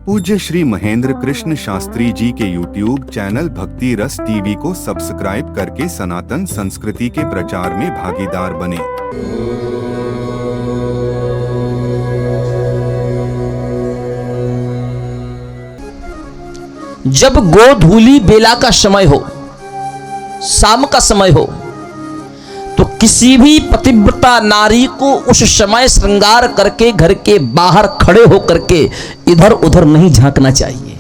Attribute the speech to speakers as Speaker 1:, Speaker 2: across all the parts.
Speaker 1: पूज्य श्री महेंद्र कृष्ण शास्त्री जी के YouTube channel भक्ति रस टीवी को सब्सक्राइब करके सनातन संस्कृति के प्रचार में भागीदार बने।
Speaker 2: जब गोधूली बेला का समय हो, शाम का समय हो, तो किसी भी पतिव्रता नारी को उस समय श्रृंगार करके घर के बाहर खड़े होकर के इधर उधर नहीं झांकना चाहिए।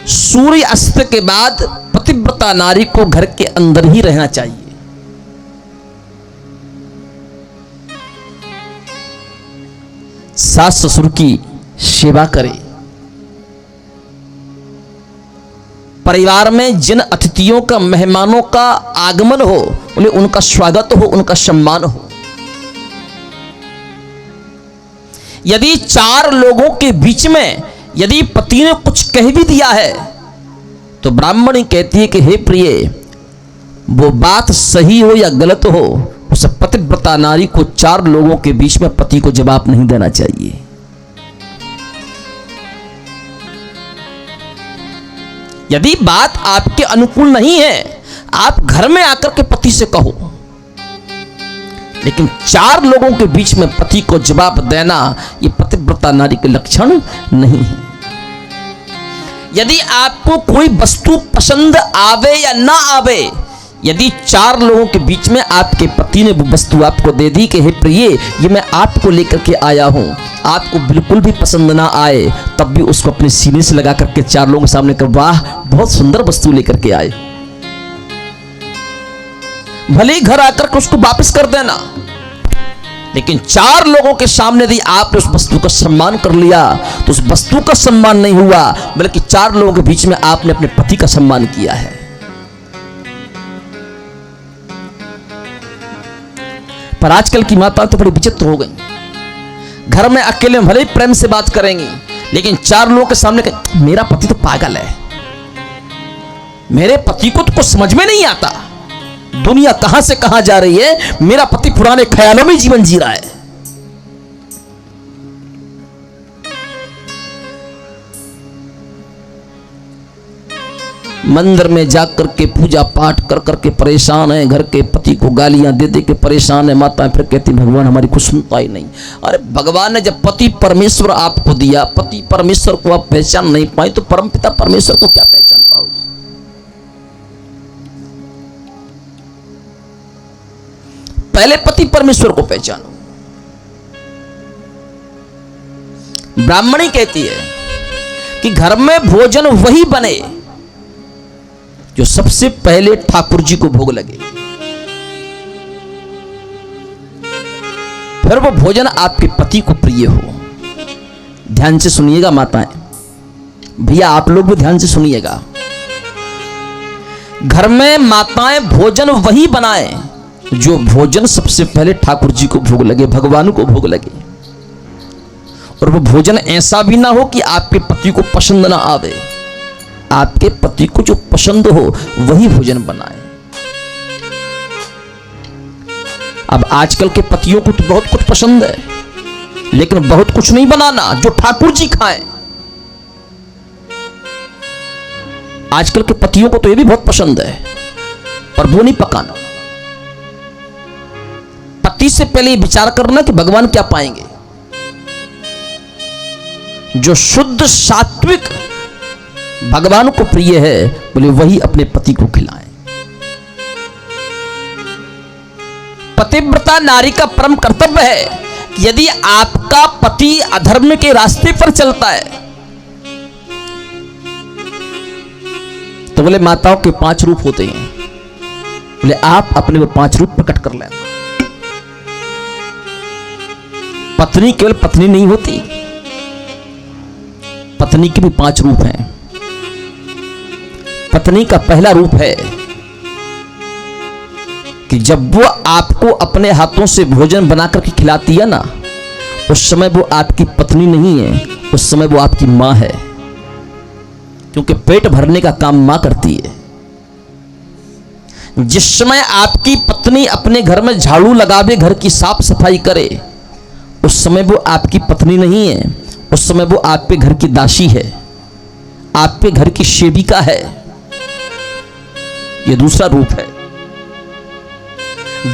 Speaker 2: सूर्य अस्त के बाद पतिव्रता नारी को घर के अंदर ही रहना चाहिए। सास ससुर की सेवा करे। परिवार में जिन अतिथियों का, मेहमानों का आगमन हो, उन्हें उनका स्वागत हो, उनका सम्मान हो। यदि चार लोगों के बीच में यदि पति ने कुछ कह भी दिया है तो ब्राह्मणी कहती है कि हे प्रिय, वो बात सही हो या गलत हो, उस पतिव्रता नारी को चार लोगों के बीच में पति को जवाब नहीं देना चाहिए। यदि बात आपके अनुकूल नहीं है, आप घर में आकर के पति से कहो, लेकिन चार लोगों के बीच में पति को जवाब देना यह पतिव्रता नारी के लक्षण नहीं है। यदि आपको कोई वस्तु पसंद आवे या ना आवे, यदि चार लोगों के बीच में आपके पति ने वो वस्तु आपको दे दी कि हे प्रिय, ये मैं आपको लेकर के आया हूं, आपको बिल्कुल भी पसंद ना आए, तब भी उसको अपने सीने से लगा करके चार लोगों के सामने कर, वाह बहुत सुंदर वस्तु लेकर के आए। भले ही घर आकर के उसको वापस कर देना, लेकिन चार लोगों के सामने यदि आपने उस वस्तु का सम्मान कर लिया तो उस वस्तु का सम्मान नहीं हुआ, बल्कि चार लोगों के बीच में आपने अपने पति का सम्मान किया है। पर आजकल की माताएं तो बड़ी विचित्र हो गई। घर में अकेले भले ही प्रेम से बात करेंगी, लेकिन चार लोगों के सामने मेरा पति तो पागल है, मेरे पति को तो कुछ समझ में नहीं आता, दुनिया कहां से कहां जा रही है, मेरा पति पुराने ख्यालों में जीवन जी रहा है। मंदिर में जाकर के पूजा पाठ कर करके परेशान है, घर के पति को गालियां दे दे के परेशान है। माताएं फिर कहती भगवान हमारी कुछ सुनता ही नहीं। अरे भगवान ने जब पति परमेश्वर आपको दिया, पति परमेश्वर को आप पहचान नहीं पाए तो परमपिता परमेश्वर को क्या पहचान पाओगे? पहले पति परमेश्वर को पहचानो। ब्राह्मणी कहती है कि घर में भोजन वही बने जो सबसे पहले ठाकुर जी को भोग लगे, फिर वो भोजन आपके पति को प्रिय हो। ध्यान से सुनिएगा माताएं, भैया आप लोग भी ध्यान से सुनिएगा। घर में माताएं भोजन वही बनाएं जो भोजन सबसे पहले ठाकुर जी को भोग लगे, भगवान को भोग लगे। और वो भोजन ऐसा भी ना हो कि आपके पति को पसंद ना आवे, आपके पति को जो पसंद हो वही भोजन बनाए। अब आजकल के पतियों को तो बहुत कुछ पसंद है, लेकिन बहुत कुछ नहीं बनाना जो ठाकुर जी खाएं। आजकल के पतियों को तो ये भी बहुत पसंद है, पर वो नहीं पकाना। पति से पहले विचार करना कि भगवान क्या पाएंगे। जो शुद्ध सात्विक भगवान को प्रिय है, बोले वही अपने पति को खिलाएं। पतिव्रता नारी का परम कर्तव्य है कि यदि आपका पति अधर्म के रास्ते पर चलता है तो बोले माताओं के 5 रूप होते हैं, बोले आप अपने वो 5 रूप प्रकट कर लेना। पत्नी केवल पत्नी नहीं होती, पत्नी के भी 5 रूप हैं। पत्नी का पहला रूप है कि जब वो आपको अपने हाथों से भोजन बनाकर के खिलाती है ना, उस समय वो आपकी पत्नी नहीं है, उस समय वो आपकी मां है, क्योंकि पेट भरने का काम मां करती है। जिस समय आपकी पत्नी अपने घर में झाड़ू लगावे, घर की साफ सफाई करे, उस समय वो आपकी पत्नी नहीं है, उस समय वो आपके घर की दासी है, आपके घर की सेविका है। ये दूसरा रूप है।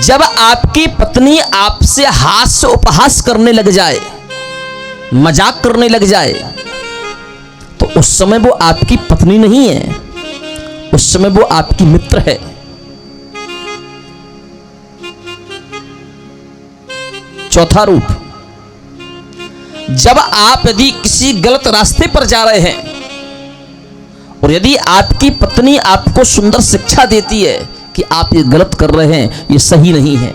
Speaker 2: जब आपकी पत्नी आपसे हास्य उपहास करने लग जाए, मजाक करने लग जाए, तो उस समय वो आपकी पत्नी नहीं है, उस समय वो आपकी मित्र है। चौथा रूप, जब आप यदि किसी गलत रास्ते पर जा रहे हैं और यदि आपकी पत्नी आपको सुंदर शिक्षा देती है कि आप ये गलत कर रहे हैं, ये सही नहीं है।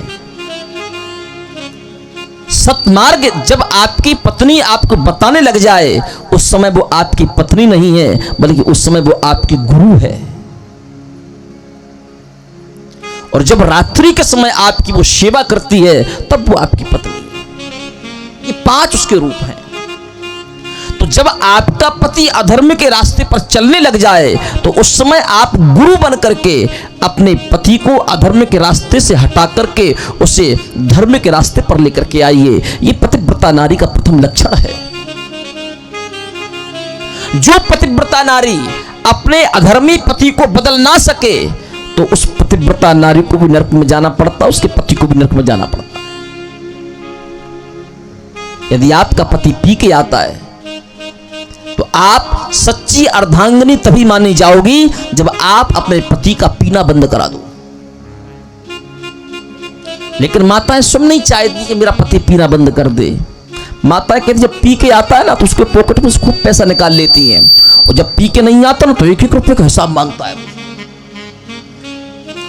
Speaker 2: सत्मार्ग जब आपकी पत्नी आपको बताने लग जाए, उस समय वो आपकी पत्नी नहीं है, बल्कि उस समय वो आपकी गुरु है। और जब रात्रि के समय आपकी वो सेवा करती है, तब वो आपकी पत्नी है। ये 5 उसके रूप हैं। तो जब आपका पति अधर्म के रास्ते पर चलने लग जाए, तो उस समय आप गुरु बन करके अपने पति को अधर्म के रास्ते से हटा करके उसे धर्म के रास्ते पर लेकर के आइए। ये पतिव्रता नारी का प्रथम लक्षण है। जो पतिव्रता नारी अपने अधर्मी पति को बदल ना सके, तो उस पतिव्रता नारी को भी नरक में जाना पड़ता, उसके पति को भी नरक में जाना पड़ता। यदि आपका पति पी के आता है, तो आप सच्ची अर्धांगिनी तभी मानी जाओगी जब आप अपने पति का पीना बंद करा दो। लेकिन माताएं स्वयं नहीं चाहती कि मेरा पति पीना बंद कर दे। माताएं कहती जब पी के आता है ना, तो उसके पॉकेट में से खूब पैसा निकाल लेती हैं, और जब पी के नहीं आता ना, तो 1-1 रुपए का हिसाब मांगता है।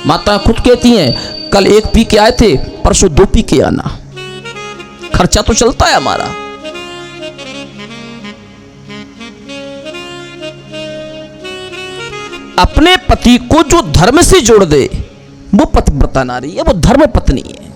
Speaker 2: माताएं खुद कहती हैं कल 1 पी के आए थे, परसों 2 पी के आना, खर्चा तो चलता है हमारा। अपने पति को जो धर्म से जोड़ दे, वो पतिव्रता नारी है, वो धर्म पत्नी है।